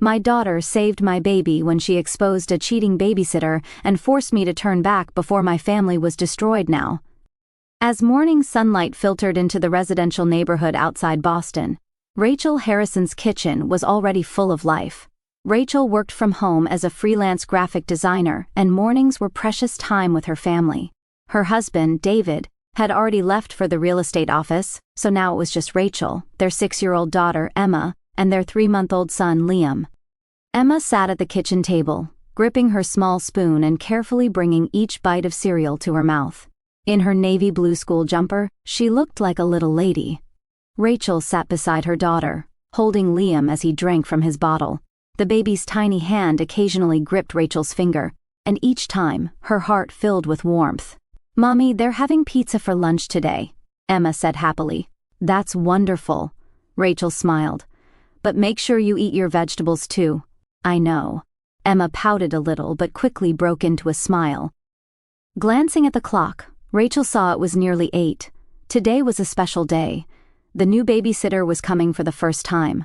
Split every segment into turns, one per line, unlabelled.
My daughter saved my baby when she exposed a cheating babysitter and forced me to turn back before my family was destroyed now. As morning sunlight filtered into the residential neighborhood outside Boston, Rachel Harrison's kitchen was already full of life. Rachel worked from home as a freelance graphic designer, and mornings were precious time with her family. Her husband, David, had already left for the real estate office, so now it was just Rachel, their 6-year-old daughter, Emma, and their 3-month-old son, Liam. Emma sat at the kitchen table, gripping her small spoon and carefully bringing each bite of cereal to her mouth. In her navy blue school jumper, she looked like a little lady. Rachel sat beside her daughter, holding Liam as he drank from his bottle. The baby's tiny hand occasionally gripped Rachel's finger, and each time, her heart filled with warmth. "Mommy, they're having pizza for lunch today," Emma said happily. "That's wonderful," Rachel smiled. "But make sure you eat your vegetables too." "I know." Emma pouted a little but quickly broke into a smile. Glancing at the clock, Rachel saw it was nearly 8. Today was a special day. The new babysitter was coming for the first time.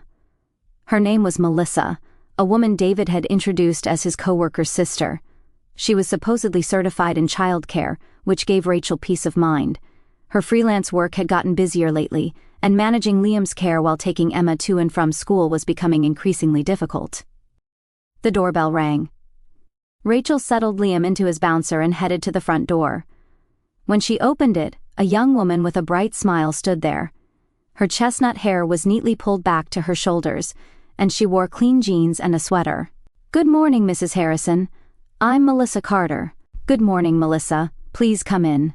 Her name was Melissa, a woman David had introduced as his co-worker's sister. She was supposedly certified in childcare, which gave Rachel peace of mind. Her freelance work had gotten busier lately, and managing Liam's care while taking Emma to and from school was becoming increasingly difficult. The doorbell rang. Rachel settled Liam into his bouncer and headed to the front door. When she opened it, a young woman with a bright smile stood there. Her chestnut hair was neatly pulled back to her shoulders, and she wore clean jeans and a sweater. "Good morning, Mrs. Harrison. I'm Melissa Carter." "Good morning, Melissa. Please come in."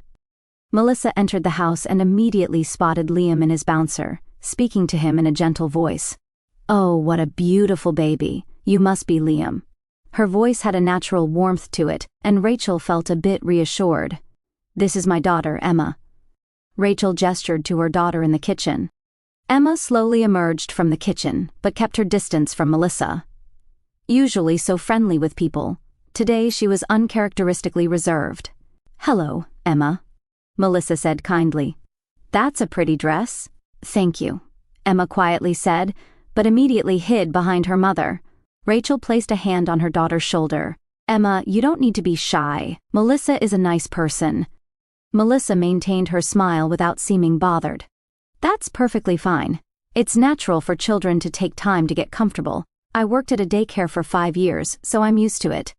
Melissa entered the house and immediately spotted Liam in his bouncer, speaking to him in a gentle voice. "Oh, what a beautiful baby. You must be Liam." Her voice had a natural warmth to it, and Rachel felt a bit reassured. "This is my daughter, Emma." Rachel gestured to her daughter in the kitchen. Emma slowly emerged from the kitchen, but kept her distance from Melissa. Usually so friendly with people, today she was uncharacteristically reserved. "Hello, Emma," Melissa said kindly. "That's a pretty dress." "Thank you," Emma quietly said, but immediately hid behind her mother. Rachel placed a hand on her daughter's shoulder. "Emma, you don't need to be shy. Melissa is a nice person." Melissa maintained her smile without seeming bothered. "That's perfectly fine. It's natural for children to take time to get comfortable. I worked at a daycare for 5 years, so I'm used to it."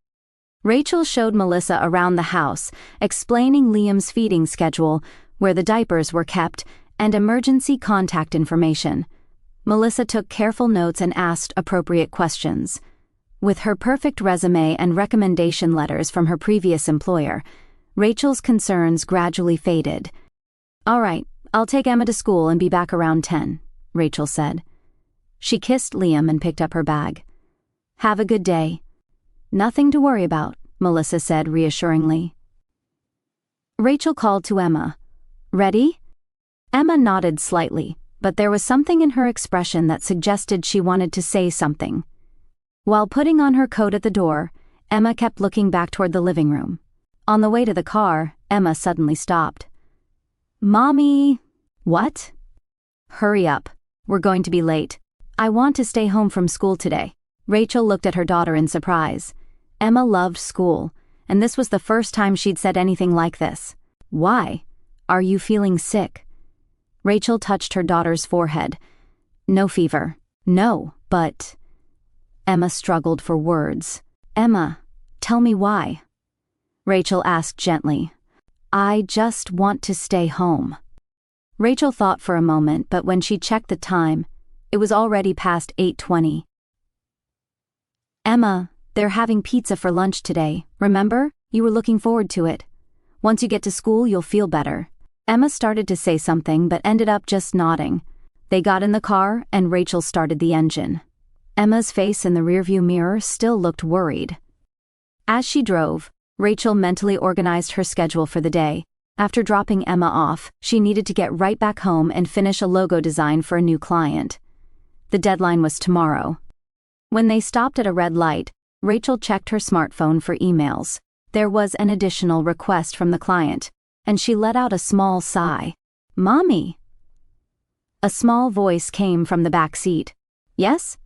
Rachel showed Melissa around the house, explaining Liam's feeding schedule, where the diapers were kept, and emergency contact information. Melissa took careful notes and asked appropriate questions. With her perfect resume and recommendation letters from her previous employer, Rachel's concerns gradually faded. "All right, I'll take Emma to school and be back around 10, Rachel said. She kissed Liam and picked up her bag. "Have a good day." "Nothing to worry about," Melissa said reassuringly. Rachel called to Emma. "Ready?" Emma nodded slightly, but there was something in her expression that suggested she wanted to say something. While putting on her coat at the door, Emma kept looking back toward the living room. On the way to the car, Emma suddenly stopped. "Mommy." "What?" "Hurry up. We're going to be late. I want to stay home from school today." Rachel looked at her daughter in surprise. Emma loved school, and this was the first time she'd said anything like this. "Why? Are you feeling sick?" Rachel touched her daughter's forehead. "No fever." "No, but..." Emma struggled for words. "Emma, tell me why." Rachel asked gently. "I just want to stay home." Rachel thought for a moment, but when she checked the time, it was already past 8:20. "Emma, they're having pizza for lunch today. Remember? You were looking forward to it. Once you get to school, you'll feel better." Emma started to say something but ended up just nodding. They got in the car and Rachel started the engine. Emma's face in the rearview mirror still looked worried. As she drove, Rachel mentally organized her schedule for the day. After dropping Emma off, she needed to get right back home and finish a logo design for a new client. The deadline was tomorrow. When they stopped at a red light, Rachel checked her smartphone for emails. There was an additional request from the client, and she let out a small sigh. "Mommy!" A small voice came from the back seat. "Yes?"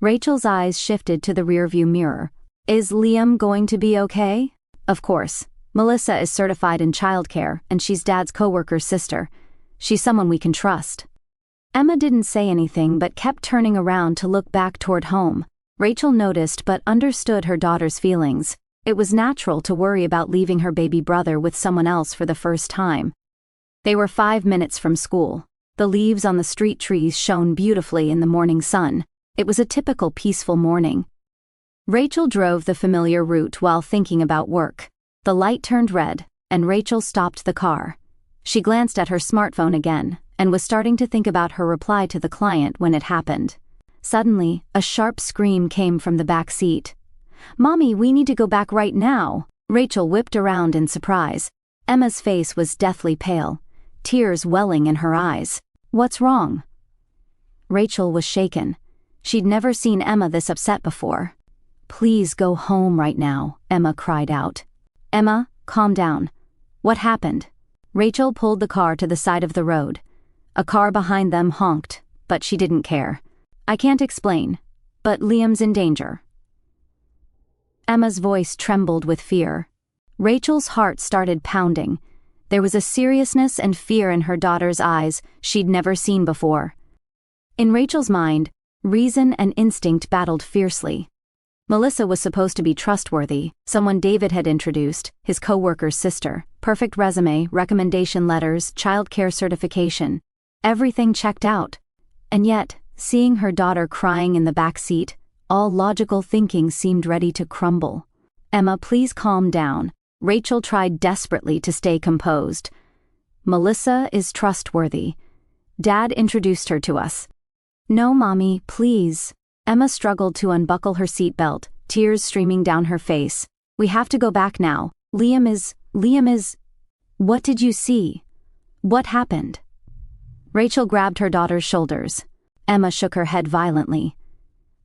Rachel's eyes shifted to the rearview mirror. Is Liam going to be okay? Of course. Melissa is certified in childcare, and she's Dad's coworker's sister. She's someone we can trust. Emma didn't say anything but kept turning around to look back toward home. Rachel noticed but understood her daughter's feelings. It was natural to worry about leaving her baby brother with someone else for the first time. They were 5 minutes from school. The leaves on the street trees shone beautifully in the morning sun. It was a typical peaceful morning. Rachel drove the familiar route while thinking about work. The light turned red, and Rachel stopped the car. She glanced at her smartphone again, and was starting to think about her reply to the client when it happened. Suddenly, a sharp scream came from the back seat. "Mommy, we need to go back right now." Rachel whipped around in surprise. Emma's face was deathly pale, tears welling in her eyes. "What's wrong?" Rachel was shaken. She'd never seen Emma this upset before. "Please go home right now," Emma cried out. "Emma, calm down. What happened?" Rachel pulled the car to the side of the road. A car behind them honked, but she didn't care. "I can't explain, but Liam's in danger." Emma's voice trembled with fear. Rachel's heart started pounding. There was a seriousness and fear in her daughter's eyes she'd never seen before. In Rachel's mind, reason and instinct battled fiercely. Melissa was supposed to be trustworthy, someone David had introduced, his co-worker's sister. Perfect resume, recommendation letters, childcare certification. Everything checked out. And yet, seeing her daughter crying in the back seat, all logical thinking seemed ready to crumble. "Emma, please calm down." Rachel tried desperately to stay composed. "Melissa is trustworthy. Dad introduced her to us." "No, Mommy, please." Emma struggled to unbuckle her seatbelt, tears streaming down her face. "We have to go back now. Liam is... What did you see? What happened?" Rachel grabbed her daughter's shoulders. Emma shook her head violently.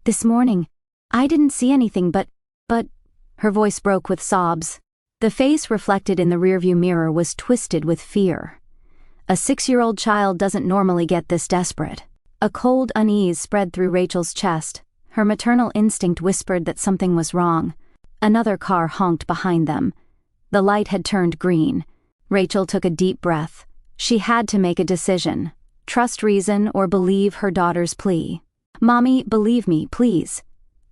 "This morning, I didn't see anything but... Her voice broke with sobs. The face reflected in the rearview mirror was twisted with fear. A 6-year-old child doesn't normally get this desperate. A cold unease spread through Rachel's chest. Her maternal instinct whispered that something was wrong. Another car honked behind them. The light had turned green. Rachel took a deep breath. She had to make a decision. Trust reason or believe her daughter's plea. "Mommy, believe me, please."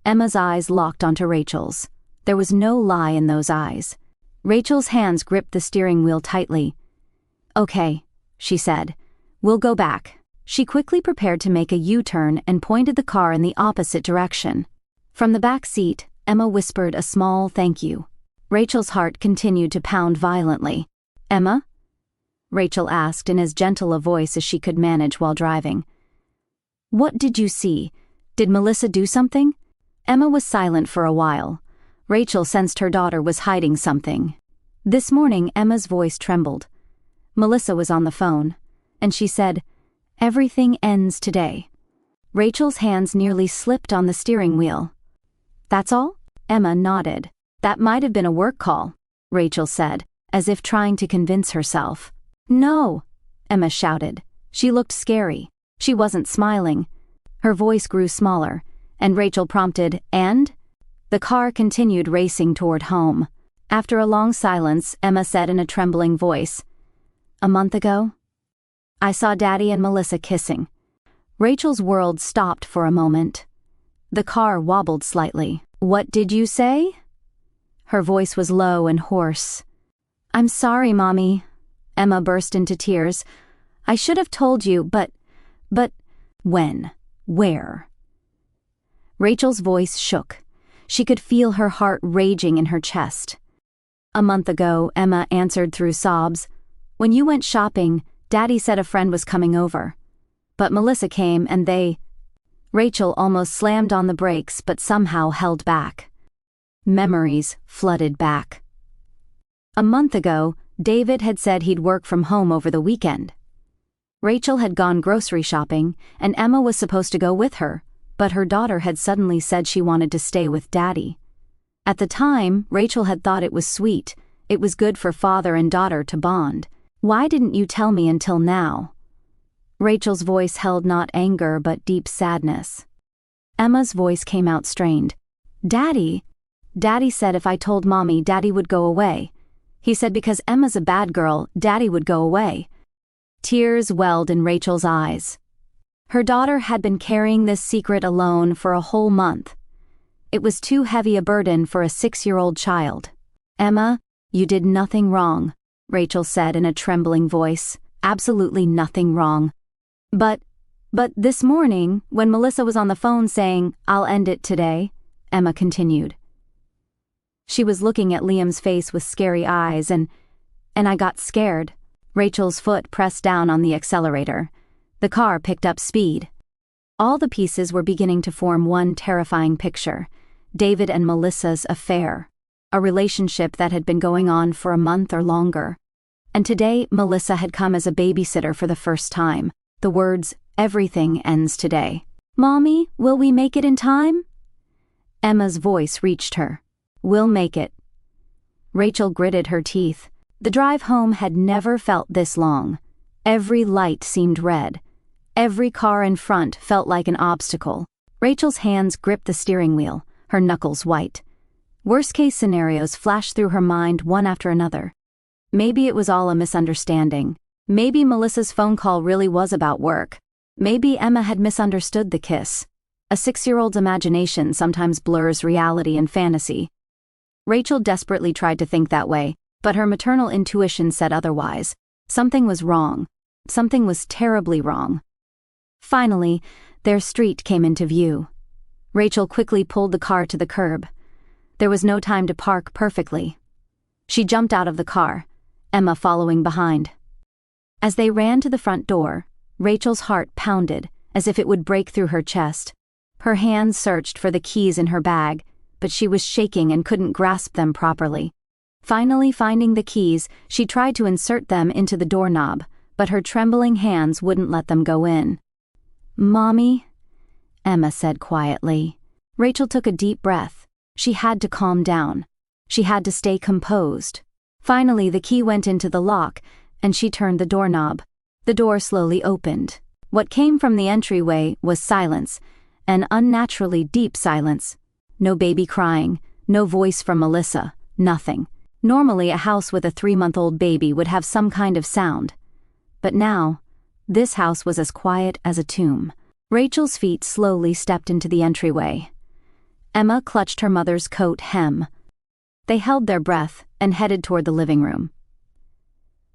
Emma's eyes locked onto Rachel's. There was no lie in those eyes. Rachel's hands gripped the steering wheel tightly. "Okay," she said. "We'll go back." She quickly prepared to make a U-turn and pointed the car in the opposite direction. From the back seat, Emma whispered a small thank you. Rachel's heart continued to pound violently. "Emma?" Rachel asked in as gentle a voice as she could manage while driving. "What did you see? Did Melissa do something?" Emma was silent for a while. Rachel sensed her daughter was hiding something. This morning, Emma's voice trembled. Melissa was on the phone, and she said, "Everything ends today." Rachel's hands nearly slipped on the steering wheel. "That's all?" Emma nodded. "That might have been a work call," Rachel said, as if trying to convince herself. "No!" Emma shouted. She looked scary. She wasn't smiling. Her voice grew smaller, and Rachel prompted, "And?" The car continued racing toward home. After a long silence, Emma said in a trembling voice, "A month ago, I saw Daddy and Melissa kissing." Rachel's world stopped for a moment. The car wobbled slightly. "What did you say?" Her voice was low and hoarse. "I'm sorry, Mommy." Emma burst into tears. "I should have told you, but... When? Where?" Rachel's voice shook. She could feel her heart raging in her chest. "A month ago," Emma answered through sobs. "When you went shopping, Daddy said a friend was coming over. But Melissa came and they..." Rachel almost slammed on the brakes but somehow held back. Memories flooded back. A month ago, David had said he'd work from home over the weekend. Rachel had gone grocery shopping, and Emma was supposed to go with her, but her daughter had suddenly said she wanted to stay with Daddy. At the time, Rachel had thought it was sweet. It was good for father and daughter to bond. "Why didn't you tell me until now?" Rachel's voice held not anger but deep sadness. Emma's voice came out strained. Daddy? Daddy said if I told Mommy, Daddy would go away. He said because Emma's a bad girl, Daddy would go away. Tears welled in Rachel's eyes. Her daughter had been carrying this secret alone for a whole month. It was too heavy a burden for a 6-year-old child. Emma, you did nothing wrong, Rachel said in a trembling voice. Absolutely nothing wrong. But this morning, when Melissa was on the phone saying, I'll end it today, Emma continued. She was looking at Liam's face with scary eyes and I got scared. Rachel's foot pressed down on the accelerator. The car picked up speed. All the pieces were beginning to form one terrifying picture. David and Melissa's affair. A relationship that had been going on for a month or longer. And today, Melissa had come as a babysitter for the first time. The words, everything ends today. Mommy, will we make it in time? Emma's voice reached her. We'll make it. Rachel gritted her teeth. The drive home had never felt this long. Every light seemed red. Every car in front felt like an obstacle. Rachel's hands gripped the steering wheel, her knuckles white. Worst-case scenarios flashed through her mind one after another. Maybe it was all a misunderstanding. Maybe Melissa's phone call really was about work. Maybe Emma had misunderstood the kiss. A 6-year-old's imagination sometimes blurs reality and fantasy. Rachel desperately tried to think that way, but her maternal intuition said otherwise. Something was wrong. Something was terribly wrong. Finally, their street came into view. Rachel quickly pulled the car to the curb. There was no time to park perfectly. She jumped out of the car, Emma following behind. As they ran to the front door, Rachel's heart pounded, as if it would break through her chest. Her hands searched for the keys in her bag, but she was shaking and couldn't grasp them properly. Finally finding the keys, she tried to insert them into the doorknob, but her trembling hands wouldn't let them go in. Mommy, Emma said quietly. Rachel took a deep breath. She had to calm down. She had to stay composed. Finally, the key went into the lock, and she turned the doorknob. The door slowly opened. What came from the entryway was silence, an unnaturally deep silence. No baby crying, no voice from Melissa, nothing. Normally, a house with a 3-month-old baby would have some kind of sound. But now, this house was as quiet as a tomb. Rachel's feet slowly stepped into the entryway. Emma clutched her mother's coat hem. They held their breath and headed toward the living room.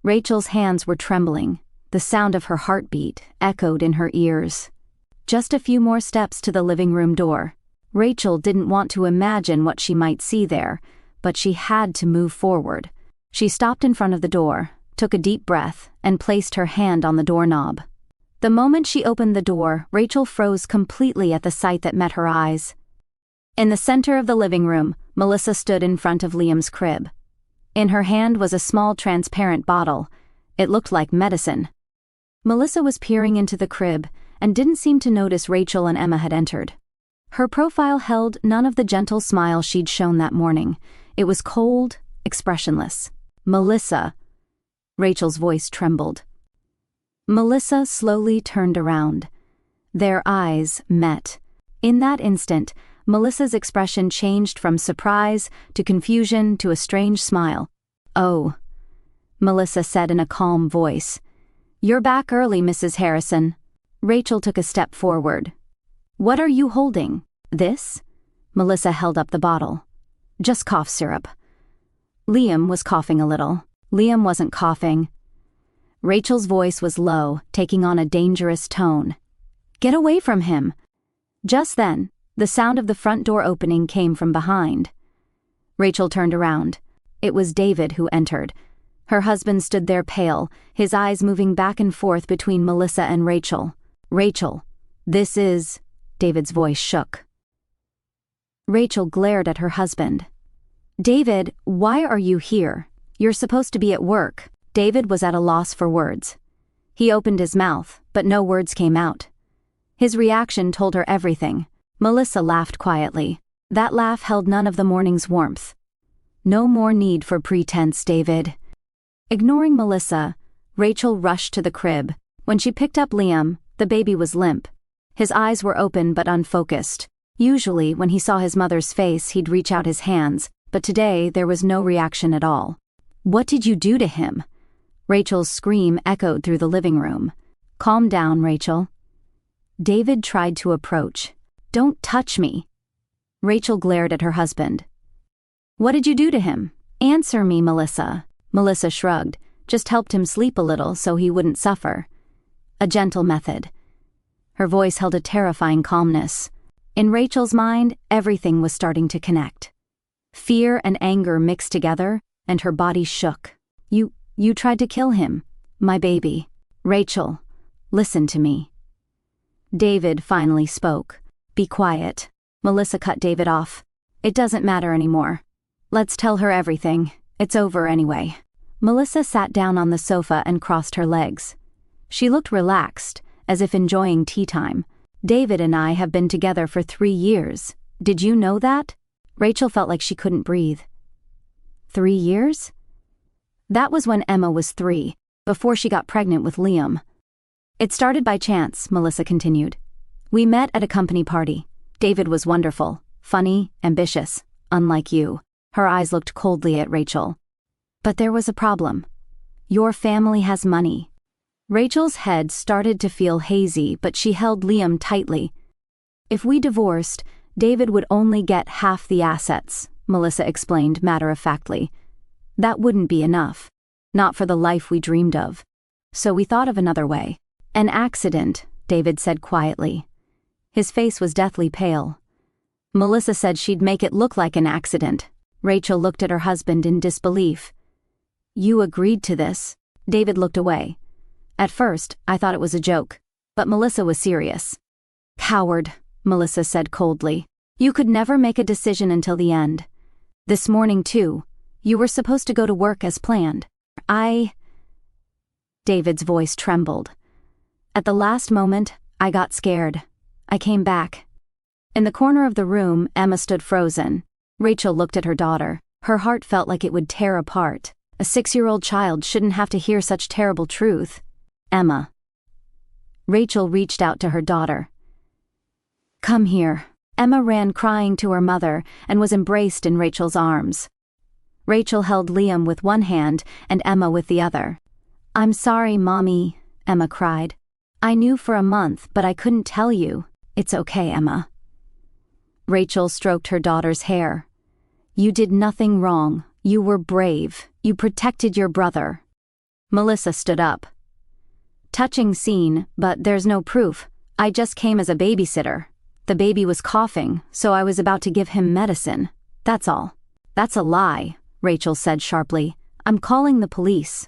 Rachel's hands were trembling. The sound of her heartbeat echoed in her ears. Just a few more steps to the living room door. Rachel didn't want to imagine what she might see there, but she had to move forward. She stopped in front of the door, took a deep breath, and placed her hand on the doorknob. The moment she opened the door, Rachel froze completely at the sight that met her eyes. In the center of the living room, Melissa stood in front of Liam's crib. In her hand was a small transparent bottle. It looked like medicine. Melissa was peering into the crib and didn't seem to notice Rachel and Emma had entered. Her profile held none of the gentle smile she'd shown that morning. It was cold, expressionless. Melissa. Rachel's voice trembled. Melissa slowly turned around. Their eyes met. In that instant, Melissa's expression changed from surprise to confusion to a strange smile. "Oh," Melissa said in a calm voice. "You're back early, Mrs. Harrison." Rachel took a step forward. "What are you holding? This?" Melissa held up the bottle. "Just cough syrup." Liam was coughing a little. Liam wasn't coughing. Rachel's voice was low, taking on a dangerous tone. "Get away from him." Just then, the sound of the front door opening came from behind. Rachel turned around. It was David who entered. Her husband stood there pale, his eyes moving back and forth between Melissa and Rachel. "Rachel, this is..." David's voice shook. Rachel glared at her husband. "David, why are you here? You're supposed to be at work." David was at a loss for words. He opened his mouth, but no words came out. His reaction told her everything. Melissa laughed quietly. That laugh held none of the morning's warmth. "No more need for pretense, David." Ignoring Melissa, Rachel rushed to the crib. When she picked up Liam, the baby was limp. His eyes were open but unfocused. Usually, when he saw his mother's face, he'd reach out his hands, but today there was no reaction at all. "What did you do to him?" Rachel's scream echoed through the living room. "Calm down, Rachel." David tried to approach. "Don't touch me." Rachel glared at her husband. "What did you do to him? Answer me, Melissa." Melissa shrugged, "Just helped him sleep a little so he wouldn't suffer." A gentle method. Her voice held a terrifying calmness. In Rachel's mind, everything was starting to connect. Fear and anger mixed together, and her body shook. You tried to kill him, my baby. Rachel, listen to me." David finally spoke. "Be quiet." Melissa cut David off. "It doesn't matter anymore. Let's tell her everything. It's over anyway." Melissa sat down on the sofa and crossed her legs. She looked relaxed, as if enjoying tea time. "David and I have been together for 3 years. Did you know that?" Rachel felt like she couldn't breathe. 3 years? That was when Emma was 3, before she got pregnant with Liam. "It started by chance," Melissa continued. "We met at a company party. David was wonderful, funny, ambitious, unlike you." Her eyes looked coldly at Rachel. "But there was a problem. Your family has money." Rachel's head started to feel hazy, but she held Liam tightly. "If we divorced, David would only get half the assets," Melissa explained matter-of-factly. "That wouldn't be enough. Not for the life we dreamed of. So we thought of another way." "An accident," David said quietly. His face was deathly pale. "Melissa said she'd make it look like an accident." Rachel looked at her husband in disbelief. "You agreed to this?" David looked away. "At first, I thought it was a joke, but Melissa was serious." "Coward," Melissa said coldly. "You could never make a decision until the end. This morning, too, you were supposed to go to work as planned." David's voice trembled. "At the last moment, I got scared. I came back." In the corner of the room, Emma stood frozen. Rachel looked at her daughter. Her heart felt like it would tear apart. A 6-year-old child shouldn't have to hear such terrible truth. "Emma." Rachel reached out to her daughter. "Come here." Emma ran crying to her mother and was embraced in Rachel's arms. Rachel held Liam with one hand and Emma with the other. "I'm sorry, Mommy," Emma cried. "I knew for a month, but I couldn't tell you." "It's okay, Emma." Rachel stroked her daughter's hair. "You did nothing wrong. You were brave. You protected your brother." Melissa stood up. "Touching scene, but there's no proof. I just came as a babysitter. The baby was coughing, so I was about to give him medicine. That's all." "That's a lie," Rachel said sharply. "I'm calling the police."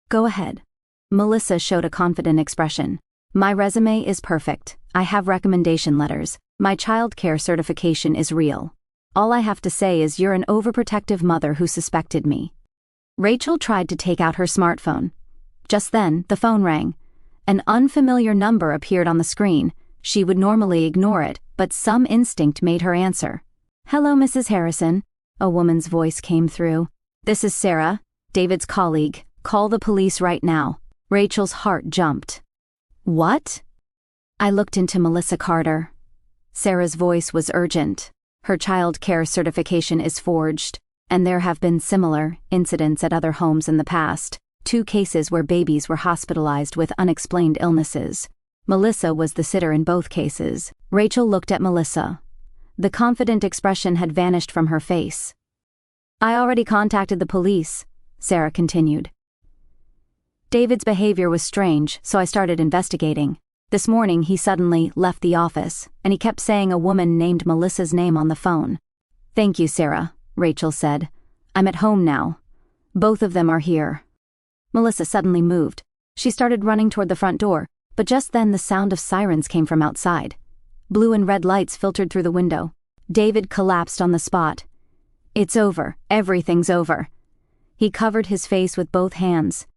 "Go ahead." Melissa showed a confident expression. "My resume is perfect. I have recommendation letters. My child care certification is real. All I have to say is you're an overprotective mother who suspected me." Rachel tried to take out her smartphone. Just then, the phone rang. An unfamiliar number appeared on the screen. She would normally ignore it, but some instinct made her answer. "Hello, Mrs. Harrison," a woman's voice came through. "This is Sarah, David's colleague. Call the police right now." Rachel's heart jumped. "What?" I looked into Melissa Carter. Sarah's voice was urgent. Her child care certification is forged, and there have been similar incidents at other homes in the past. 2 cases where babies were hospitalized with unexplained illnesses. Melissa was the sitter in both cases. Rachel looked at Melissa. The confident expression had vanished from her face. "I already contacted the police," Sarah continued. "David's behavior was strange, so I started investigating. This morning he suddenly left the office, and he kept saying a woman named Melissa's name on the phone." "Thank you, Sarah," Rachel said. "I'm at home now. Both of them are here." Melissa suddenly moved. She started running toward the front door, but just then the sound of sirens came from outside. Blue and red lights filtered through the window. David collapsed on the spot. "It's over. Everything's over." He covered his face with both hands.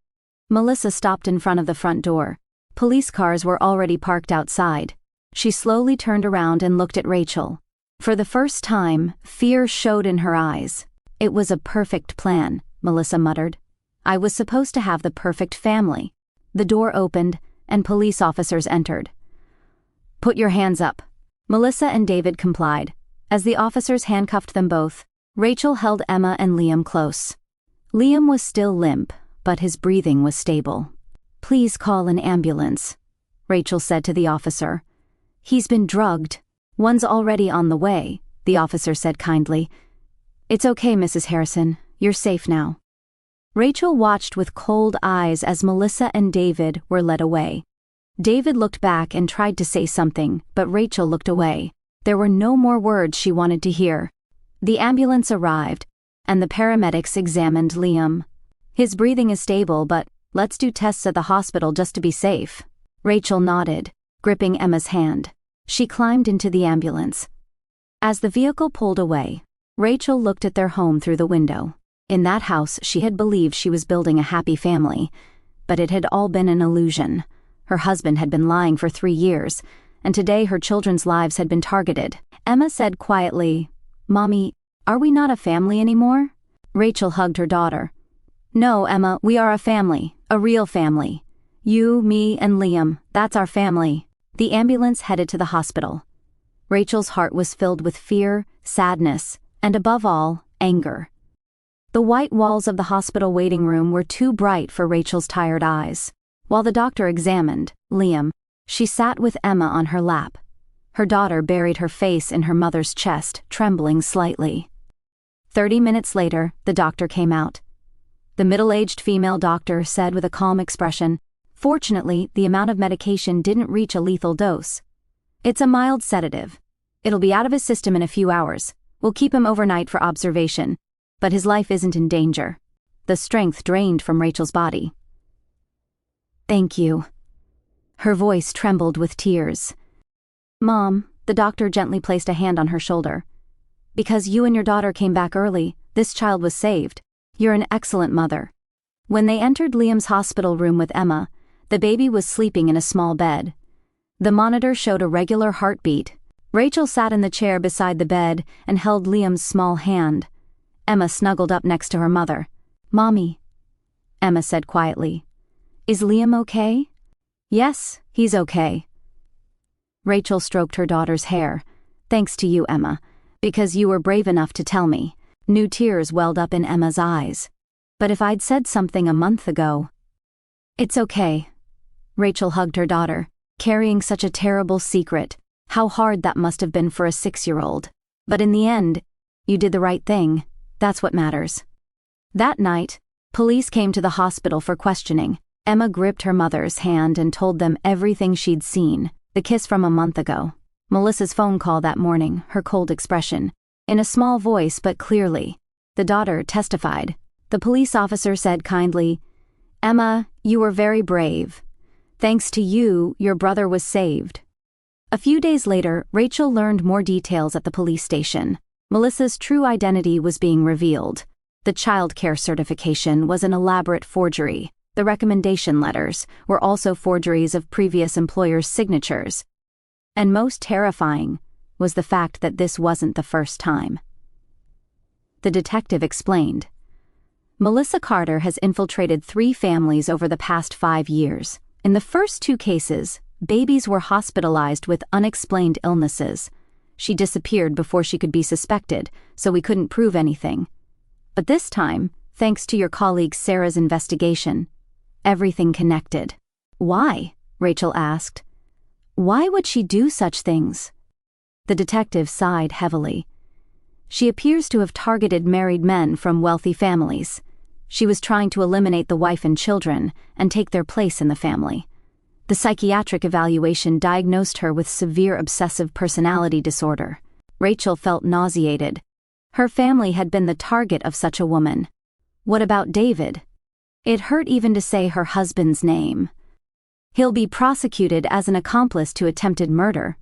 Melissa stopped in front of the front door. Police cars were already parked outside. She slowly turned around and looked at Rachel. For the first time, fear showed in her eyes. "It was a perfect plan," Melissa muttered. "I was supposed to have the perfect family." The door opened, and police officers entered. "Put your hands up." Melissa and David complied. As the officers handcuffed them both, Rachel held Emma and Liam close. Liam was still limp, but his breathing was stable. "Please call an ambulance," Rachel said to the officer. "He's been drugged. One's already on the way," the officer said kindly. "It's okay, Mrs. Harrison. You're safe now." Rachel watched with cold eyes as Melissa and David were led away. David looked back and tried to say something, but Rachel looked away. There were no more words she wanted to hear. The ambulance arrived, and the paramedics examined Liam. "His breathing is stable, but let's do tests at the hospital just to be safe." Rachel nodded, gripping Emma's hand. She climbed into the ambulance. As the vehicle pulled away, Rachel looked at their home through the window. In that house, she had believed she was building a happy family, but it had all been an illusion. Her husband had been lying for 3 years, and today her children's lives had been targeted. Emma said quietly, "Mommy, are we not a family anymore?" Rachel hugged her daughter. "No, Emma, we are a family, a real family. You, me, and Liam, that's our family." The ambulance headed to the hospital. Rachel's heart was filled with fear, sadness, and above all, anger. The white walls of the hospital waiting room were too bright for Rachel's tired eyes. While the doctor examined Liam, she sat with Emma on her lap. Her daughter buried her face in her mother's chest, trembling slightly. 30 minutes later, the doctor came out. The middle-aged female doctor said with a calm expression, "Fortunately, the amount of medication didn't reach a lethal dose. It's a mild sedative. It'll be out of his system in a few hours. We'll keep him overnight for observation, but his life isn't in danger." The strength drained from Rachel's body. "Thank you." Her voice trembled with tears. "Mom," the doctor gently placed a hand on her shoulder. "Because you and your daughter came back early, this child was saved. You're an excellent mother." When they entered Liam's hospital room with Emma, the baby was sleeping in a small bed. The monitor showed a regular heartbeat. Rachel sat in the chair beside the bed and held Liam's small hand. Emma snuggled up next to her mother. "Mommy," Emma said quietly, "is Liam okay?" "Yes, he's okay." Rachel stroked her daughter's hair. "Thanks to you, Emma, because you were brave enough to tell me." New tears welled up in Emma's eyes. "But if I'd said something a month ago..." "It's okay." Rachel hugged her daughter, carrying such a terrible secret. How hard that must have been for a 6-year-old. But in the end, you did the right thing. That's what matters. That night, police came to the hospital for questioning. Emma gripped her mother's hand and told them everything she'd seen, the kiss from a month ago, Melissa's phone call that morning, her cold expression. In a small voice but clearly, the daughter testified. The police officer said kindly, "Emma, you were very brave. Thanks to you, your brother was saved." A few days later, Rachel learned more details at the police station. Melissa's true identity was being revealed. The child care certification was an elaborate forgery. The recommendation letters were also forgeries of previous employers' signatures. And most terrifying was the fact that this wasn't the first time. The detective explained. Melissa Carter has infiltrated 3 families over the past 5 years. In the first 2 cases, babies were hospitalized with unexplained illnesses. She disappeared before she could be suspected, so we couldn't prove anything. But this time, thanks to your colleague Sarah's investigation, everything connected. "Why?" Rachel asked. "Why would she do such things?" The detective sighed heavily. "She appears to have targeted married men from wealthy families. She was trying to eliminate the wife and children and take their place in the family. The psychiatric evaluation diagnosed her with severe obsessive personality disorder." Rachel felt nauseated. Her family had been the target of such a woman. What about David? It hurt even to say her husband's name. "He'll be prosecuted as an accomplice to attempted murder."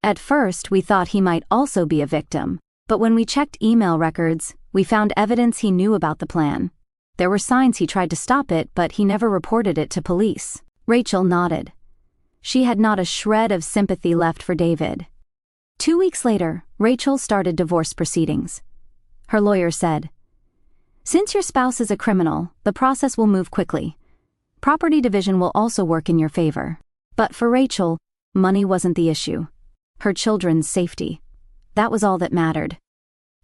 At first, we thought he might also be a victim, but when we checked email records, we found evidence he knew about the plan. There were signs he tried to stop it, but he never reported it to police. Rachel nodded. She had not a shred of sympathy left for David. 2 weeks later, Rachel started divorce proceedings. Her lawyer said, "Since your spouse is a criminal, the process will move quickly. Property division will also work in your favor." But for Rachel, money wasn't the issue. her children's safety. That was all that mattered.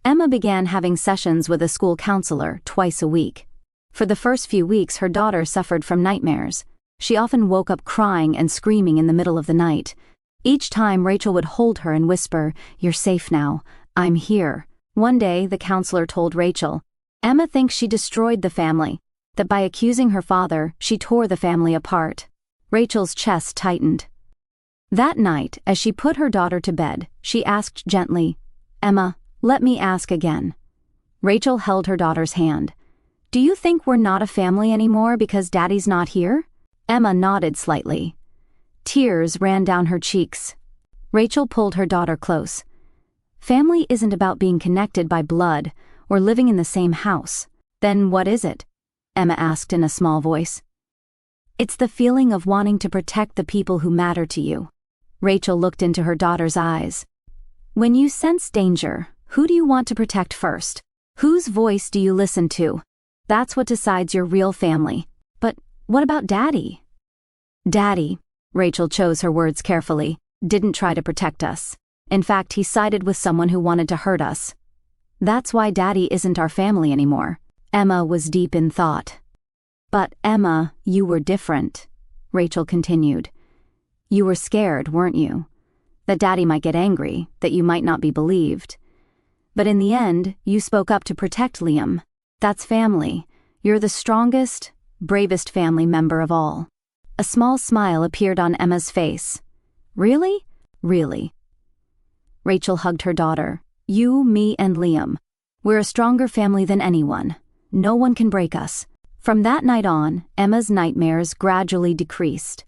Emma began having sessions with a school counselor twice a week. For the first few weeks, her daughter suffered from nightmares. She often woke up crying and screaming in the middle of the night. Each time, Rachel would hold her and whisper, "You're safe now. I'm here." One day, the counselor told Rachel, "Emma thinks she destroyed the family, that by accusing her father, she tore the family apart." Rachel's chest tightened. That night, as she put her daughter to bed, she asked gently, "Emma, let me ask again." Rachel held her daughter's hand. "Do you think we're not a family anymore because Daddy's not here?" Emma nodded slightly. Tears ran down her cheeks. Rachel pulled her daughter close. "Family isn't about being connected by blood or living in the same house." "Then what is it?" Emma asked in a small voice. "It's the feeling of wanting to protect the people who matter to you." Rachel looked into her daughter's eyes. "When you sense danger, who do you want to protect first? Whose voice do you listen to? That's what decides your real family. But what about Daddy?" "Daddy," Rachel chose her words carefully, "didn't try to protect us. In fact, he sided with someone who wanted to hurt us. That's why Daddy isn't our family anymore." Emma was deep in thought. "But Emma, you were different," Rachel continued. "You were scared, weren't you? That Daddy might get angry, that you might not be believed. But in the end, you spoke up to protect Liam. That's family. You're the strongest, bravest family member of all." A small smile appeared on Emma's face. "Really? Really?" Rachel hugged her daughter. "You, me, and Liam. We're a stronger family than anyone. No one can break us." From that night on, Emma's nightmares gradually decreased.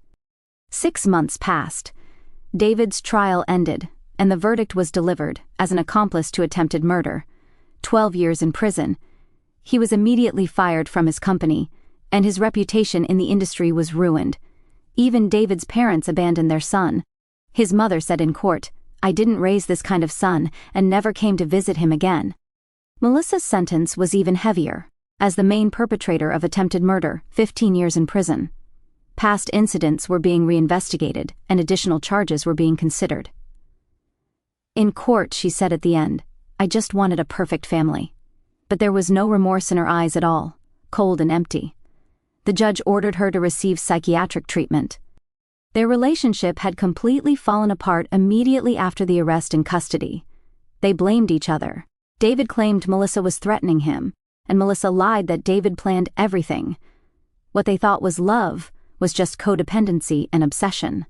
6 months passed. David's trial ended, and the verdict was delivered as an accomplice to attempted murder. 12 years in prison. He was immediately fired from his company, and his reputation in the industry was ruined. Even David's parents abandoned their son. His mother said in court, "I didn't raise this kind of son," and never came to visit him again. Melissa's sentence was even heavier, as the main perpetrator of attempted murder, 15 years in prison. Past incidents were being reinvestigated, and additional charges were being considered. In court, she said at the end, "I just wanted a perfect family." But there was no remorse in her eyes at all, cold and empty. The judge ordered her to receive psychiatric treatment. Their relationship had completely fallen apart immediately after the arrest and custody. They blamed each other. David claimed Melissa was threatening him, and Melissa lied that David planned everything. What they thought was love was just codependency and obsession.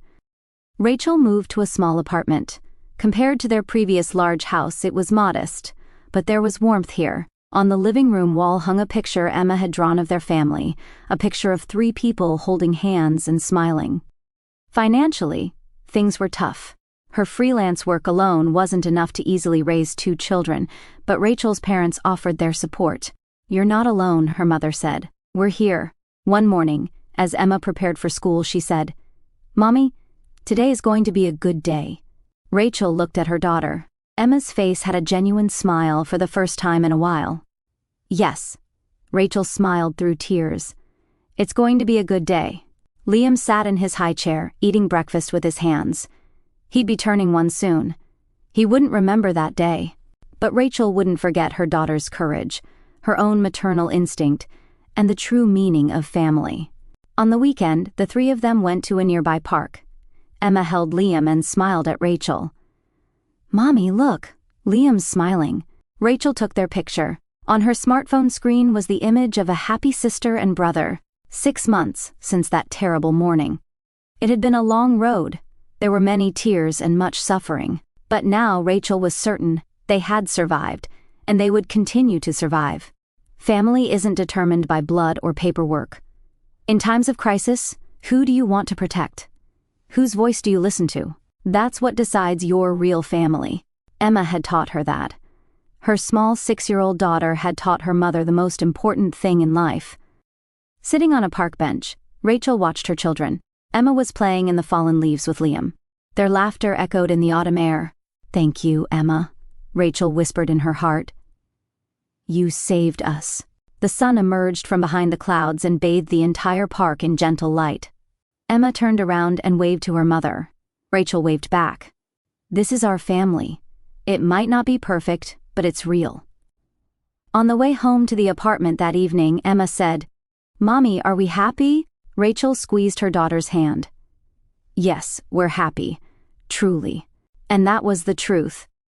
Rachel moved to a small apartment. Compared to their previous large house, it was modest, but there was warmth here. On the living room wall hung a picture Emma had drawn of their family, a picture of 3 people holding hands and smiling. Financially, things were tough. Her freelance work alone wasn't enough to easily raise 2 children, but Rachel's parents offered their support. "You're not alone," her mother said. "We're here." One morning, as Emma prepared for school, she said, "Mommy, today is going to be a good day." Rachel looked at her daughter. Emma's face had a genuine smile for the first time in a while. "Yes." Rachel smiled through tears. "It's going to be a good day." Liam sat in his high chair, eating breakfast with his hands. He'd be turning 1 soon. He wouldn't remember that day. But Rachel wouldn't forget her daughter's courage, her own maternal instinct, and the true meaning of family. On the weekend, the 3 of them went to a nearby park. Emma held Liam and smiled at Rachel. "Mommy, look." Liam's smiling. Rachel took their picture. On her smartphone screen was the image of a happy sister and brother. 6 months since that terrible morning. It had been a long road. There were many tears and much suffering. But now Rachel was certain they had survived, and they would continue to survive. Family isn't determined by blood or paperwork. In times of crisis, who do you want to protect? Whose voice do you listen to? That's what decides your real family. Emma had taught her that. Her small 6-year-old daughter had taught her mother the most important thing in life. Sitting on a park bench, Rachel watched her children. Emma was playing in the fallen leaves with Liam. Their laughter echoed in the autumn air. "Thank you, Emma," Rachel whispered in her heart. "You saved us." The sun emerged from behind the clouds and bathed the entire park in gentle light. Emma turned around and waved to her mother. Rachel waved back. This is our family. It might not be perfect, but it's real." On the way home to the apartment that evening, Emma said, "Mommy, are we happy?" Rachel squeezed her daughter's hand. "Yes, we're happy. Truly." And that was the truth.